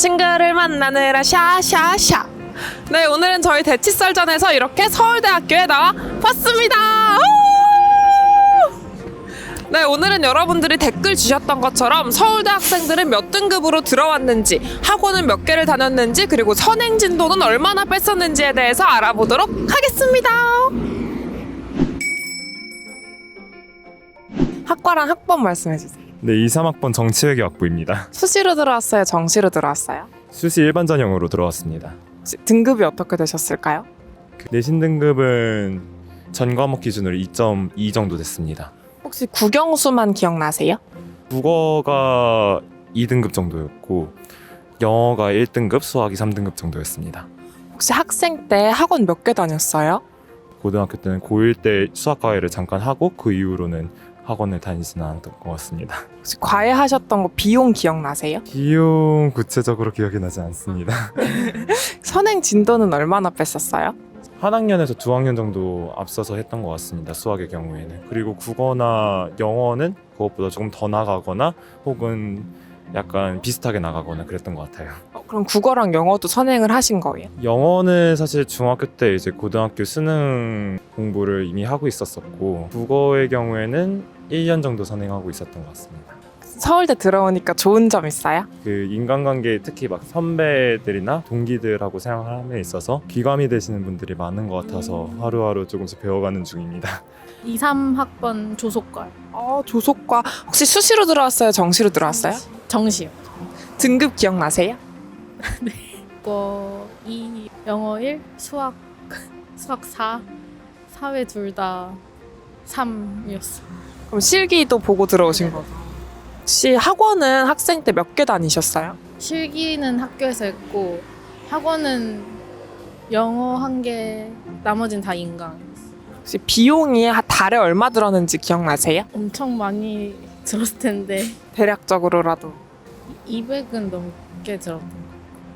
친구를 만나느라 샤샤샤. 네, 오늘은 저희 대치설전에서 이렇게 서울대학교에 나와 봤습니다. 네, 오늘은 여러분들이 댓글 주셨던 것처럼 서울대 학생들은 몇 등급으로 들어왔는지, 학원은 몇 개를 다녔는지, 그리고 선행 진도는 얼마나 뺐었는지에 대해서 알아보도록 하겠습니다. 학과랑 학번 말씀해주세요. 네, 2, 3학번 정치외교학부입니다. 수시로 들어왔어요? 정시로 들어왔어요? 수시 일반 전형으로 들어왔습니다. 혹시 등급이 어떻게 되셨을까요? 내신 등급은 전 과목 기준으로 2.2 정도 됐습니다. 혹시 국영수만 기억나세요? 국어가 2등급 정도였고 영어가 1등급, 수학이 3등급 정도였습니다. 혹시 학생 때 학원 몇 개 다녔어요? 고등학교 때는 고1 때 수학 과외를 잠깐 하고 그 이후로는 학원을 다니지는 않았던 것 같습니다. 혹시 과외 하셨던 거 비용 기억나세요? 비용 구체적으로 기억이 나지 않습니다. 선행 진도는 얼마나 뺐었어요? 한 학년에서 두 학년 정도 앞서서 했던 것 같습니다. 수학의 경우에는. 그리고 국어나 영어는 그것보다 조금 더 나가거나 혹은 약간 비슷하게 나가거나 그랬던 것 같아요. 그럼 국어랑 영어도 선행을 하신 거예요? 영어는 사실 중학교 때 이제 고등학교 수능 공부를 이미 하고 있었었고 국어의 경우에는 1년 정도 선행하고 있었던 것 같습니다. 서울대 들어오니까 좋은 점 있어요? 그 인간관계 특히 막 선배들이나 동기들하고 생활함에 있어서 귀감이 되시는 분들이 많은 것 같아서 하루하루 조금씩 배워가는 중입니다. 2, 3학번 조속과 조속과 혹시 수시로 들어왔어요? 정시로 들어왔어요? 정시요. 등급 기억나세요? 국어 2, 영어 1, 수학 4, 사회 둘 다 3이었어. 그럼 실기도 보고 들어오신 거죠? 혹시 학원은 학생 때 몇 개 다니셨어요? 실기는 학교에서 했고 학원은 영어 1개, 나머지는 다 인강. 혹시 비용이 달에 얼마 들었는지 기억나세요? 엄청 많이 들었을 텐데 대략적으로라도 200은 넘게 들었던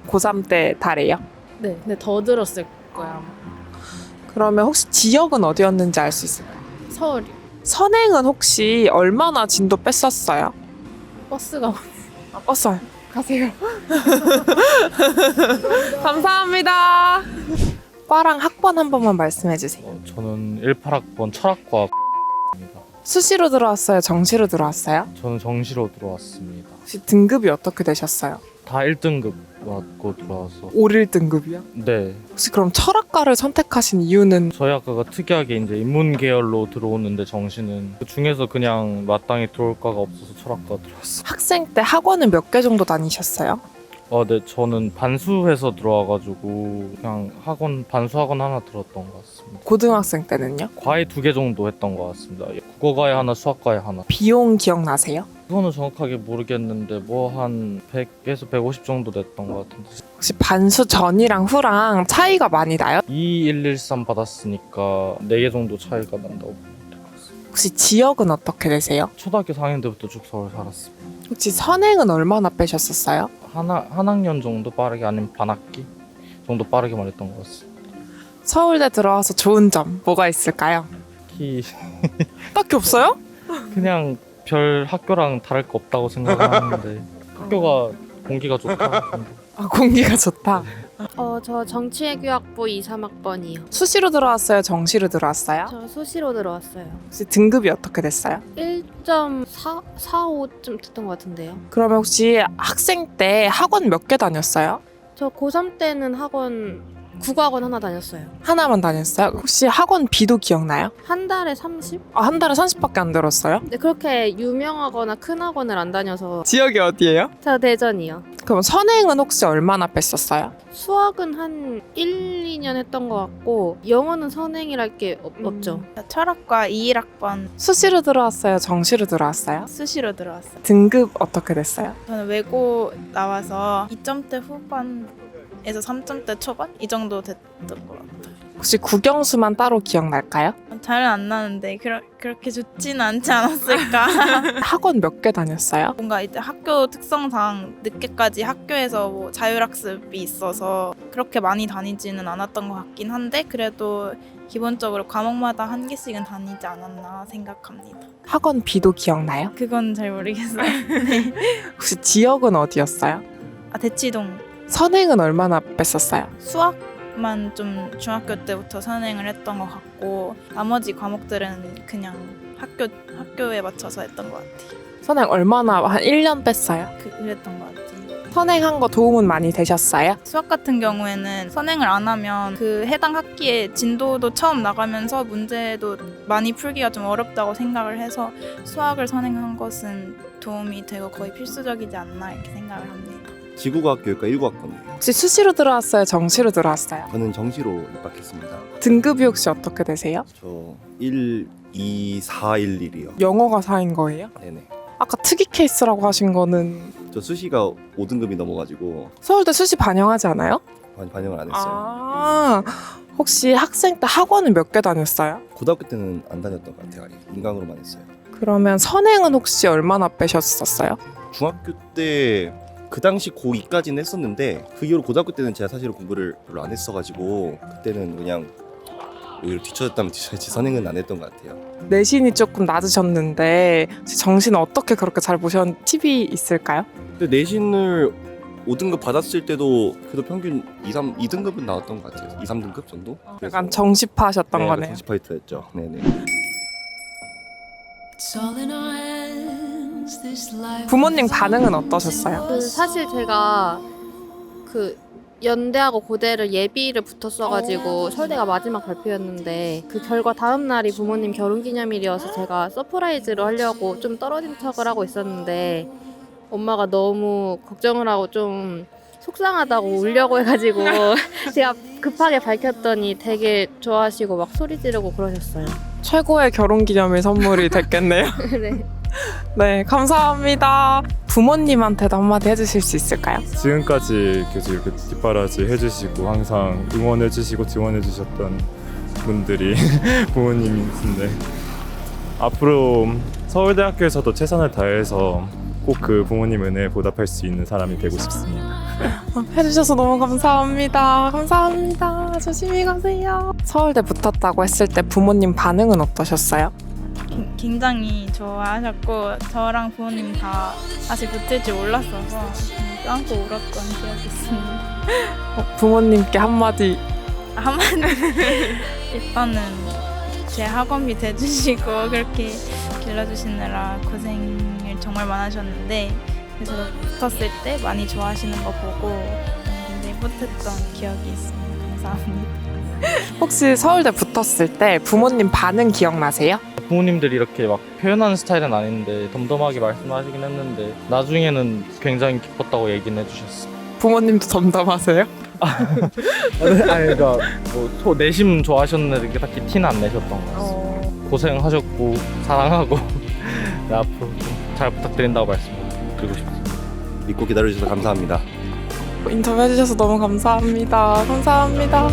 거. 고3 때 달에요? 네, 근데 더 들었을 거야. 아마. 그러면 혹시 지역은 어디였는지 알 수 있을까요? 서울이 선행은 혹시 얼마나 진도 뺐었어요? 버스가 뺐어요. 가세요. 감사합니다. 과랑 학번 한 번만 말씀해 주세요. 저는 18학번 철학과 입니다. 수시로 들어왔어요? 정시로 들어왔어요? 저는 정시로 들어왔습니다. 혹시 등급이 어떻게 되셨어요? 다 1등급 맞고 들어와서 5.1등급이요? 네, 혹시 그럼 철학과를 선택하신 이유는? 저희 학과가 특이하게 이제 인문 계열로 들어오는데 정시는 그 중에서 그냥 마땅히 들어올 과가 없어서 철학과 들어왔어요. 학생 때 학원은 몇 개 정도 다니셨어요? 네, 저는 반수해서 들어와가지고 그냥 학원 반수 학원 하나 들었던 것 같습니다. 고등학생 때는요? 과외 2개 정도 했던 것 같습니다. 국어 과외 하나, 수학 과외 하나. 비용 기억나세요? 그거는 정확하게 모르겠는데 뭐 한 100에서 150 정도 됐던 것 같은데. 혹시 반수 전이랑 후랑 차이가 많이 나요? 2113 받았으니까 4개 정도 차이가 난다고 보면 될 것 같습니다. 혹시 지역은 어떻게 되세요? 초등학교 4학년 때부터 쭉 서울 살았습니다. 혹시 선행은 얼마나 빼셨었어요? 한 학년 정도 빠르게 아니면 반 학기 정도 빠르게 말했던 것 같습니다. 서울대 들어와서 좋은 점 뭐가 있을까요? 특히 딱히 없어요? 그냥 별 학교랑 다를 거 없다고 생각하는데 학교가 공기가 좋다. 공기가 좋다. 저 정치외교학부 2, 3학번이요. 수시로 들어왔어요? 정시로 들어왔어요? 저 수시로 들어왔어요. 혹시 등급이 어떻게 됐어요? 1.45쯤 됐던 것 같은데요. 그러면 혹시 학생 때 학원 몇 개 다녔어요? 저 고3 때는 국어학원 하나 다녔어요. 하나만 다녔어요? 혹시 학원 비도 기억나요? 한 달에 30? 한 달에 30밖에 안 들었어요? 근데 그렇게 유명하거나 큰 학원을 안 다녀서. 지역이 어디예요? 저 대전이요. 그럼 선행은 혹시 얼마나 뺐었어요? 수학은 한 1, 2년 했던 것 같고 영어는 선행이랄 게 없죠. 철학과 21학번 수시로 들어왔어요? 정시로 들어왔어요? 수시로 들어왔어요. 등급 어떻게 됐어요? 저는 외고 나와서 2점대 후반에서 3점대 초반 이 정도 됐던 것 같아요. 혹시 국영수만 따로 기억날까요? 잘은 안 나는데 그렇게 좋지는 않지 않았을까. 학원 몇 개 다녔어요? 뭔가 이제 학교 특성상 늦게까지 학교에서 뭐 자율학습이 있어서 그렇게 많이 다니지는 않았던 것 같긴 한데 그래도 기본적으로 과목마다 한 개씩은 다니지 않았나 생각합니다. 학원 비도 기억나요? 그건 잘 모르겠어요. 혹시 지역은 어디였어요? 대치동. 선행은 얼마나 뺐었어요? 수학만 좀 중학교 때부터 선행을 했던 것 같고 나머지 과목들은 그냥 학교에 맞춰서 했던 것 같아요. 선행 얼마나 한 1년 뺐어요? 그랬던 것 같아요. 선행한 거 도움은 많이 되셨어요? 수학 같은 경우에는 선행을 안 하면 그 해당 학기에 진도도 처음 나가면서 문제도 많이 풀기가 좀 어렵다고 생각을 해서 수학을 선행한 것은 도움이 되고 거의 필수적이지 않나 이렇게 생각을 합니다. 지구과학교육과 일과학과네요. 혹시 수시로 들어왔어요? 정시로 들어왔어요? 저는 정시로 입학했습니다. 등급이 혹시 어떻게 되세요? 저 1, 2, 4, 1, 1이요. 영어가 4인 거예요? 네네. 아까 특이 케이스라고 하신 거는 저 수시가 5등급이 넘어가지고 서울대 수시 반영하지 않아요? 반영을 안 했어요. 아, 혹시 학생 때 학원은 몇 개 다녔어요? 고등학교 때는 안 다녔던 것 같아요. 아직 인강으로만 했어요. 그러면 선행은 혹시 얼마나 빼셨었어요? 중학교 때 그 당시 고2까지는 했었는데 그 이후로 고등학교 때는 제가 사실은 공부를 별로 안 했어가지고 그때는 그냥 오히려 뒤쳐졌다면 뒤쳐야지 선행은 안 했던 것 같아요. 내신이 조금 낮으셨는데 혹시 정시는 어떻게 그렇게 잘 보셨는지 팁이 있을까요? 근데 내신을 5등급 받았을 때도 그래도 평균 2등급은 나왔던 것 같아요. 2, 3등급 정도? 약간 정시파 하셨던 네, 거네요. 정시파이터였죠. 네네. 부모님 반응은 어떠셨어요? 그 사실 제가 그 연대하고 고대를 예비를 붙었어가지고 서울대가 마지막 발표였는데 그 결과 다음 날이 부모님 결혼기념일이어서 제가 서프라이즈를 하려고 좀 떨어진 척을 하고 있었는데 엄마가 너무 걱정을 하고 좀 속상하다고 울려고 해가지고 제가 급하게 밝혔더니 되게 좋아하시고 막 소리 지르고 그러셨어요. 최고의 결혼기념일 선물이 됐겠네요. 네. 네, 감사합니다. 부모님한테도 한마디 해주실 수 있을까요? 지금까지 계속 이렇게 뒷바라지 해주시고 항상 응원해주시고 지원해주셨던 분들이 부모님이신데 앞으로 서울대학교에서도 최선을 다해서 꼭 그 부모님 은혜에 보답할 수 있는 사람이 되고 싶습니다. 해주셔서 너무 감사합니다. 감사합니다. 조심히 가세요. 서울대 붙었다고 했을 때 부모님 반응은 어떠셨어요? 굉장히 좋아하셨고 저랑 부모님 다 다시 붙을 줄 몰랐어서 껴안고 울었던 기억이 있습니다. 부모님께 한마디. 한마디 일단은 제 학원비 대주시고 그렇게 길러주시느라 고생을 정말 많으셨는데 그래서 붙었을 때 많이 좋아하시는 거 보고 굉장히 뿌듯했던 기억이 있습니다. 감사합니다. 혹시 서울대 붙었을 때 부모님 반응 기억나세요? 부모님들이 이렇게 막 표현하는 스타일은 아닌데 덤덤하게 말씀하시긴 했는데 나중에는 굉장히 기뻤다고 얘기는 해주셨어요. 부모님도 덤덤하세요? 아니 그러니까 뭐 내심 좋아하셨는데 이렇게 딱히 티는 안 내셨던 것 같아요. 고생하셨고 사랑하고 네, 앞으로 좀 잘 부탁드린다고 말씀드리고 싶습니다. 믿고 기다려주셔서 감사합니다. 인터뷰 해주셔서 너무 감사합니다. 감사합니다.